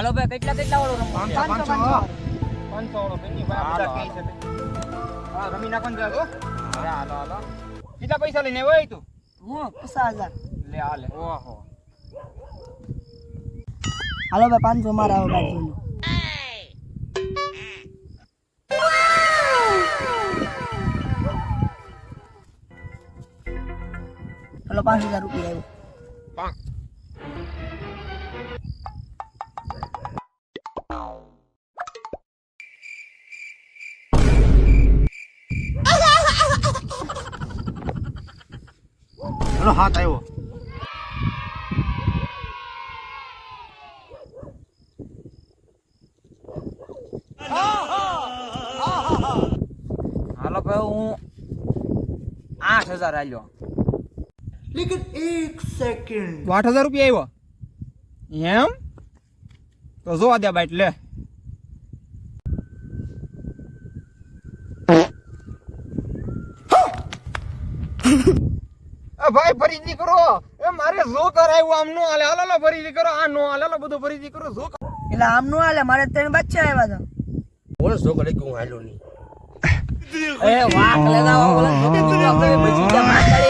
હાલો ભાઈ કેટલા વાળો રમવો છે? 500 વાળો બેની ભાઈ બધા કહે છે. હા રમી નાખવાનું છે હો. હાલો. કેટલા પૈસા લઈને આવ્યો તું? હું 50,000. લે હાલે. ઓહો. હાલો ભાઈ 500 મારા આવો બાજુ. હાલો 5,000 રૂપિયા આવ્યો. હાલો હાથ આવ્યો. હાલો ભાઈ હું 8,000 આલ્યો. લેકિન 1 સેકન્ડ. 8,000 રૂપિયા આવ્યો એમ તો જોવા દે બાઈટ લે. ભાઈ ફરીથી કરો. એ મારે જો કરાવ્યું આમ નો હાલે. હાલો ફરીથી કરો. આ નો હાલે. હાલો બધું ફરીથી કરો. જો એટલે આમ નો હાલે, મારે 3 બચ્ચા આવ્યા હતા. બોલ શું કરે કે હું હાલ્યો નહીં. એ વાક લેતા આવો બોલે બચી ગયા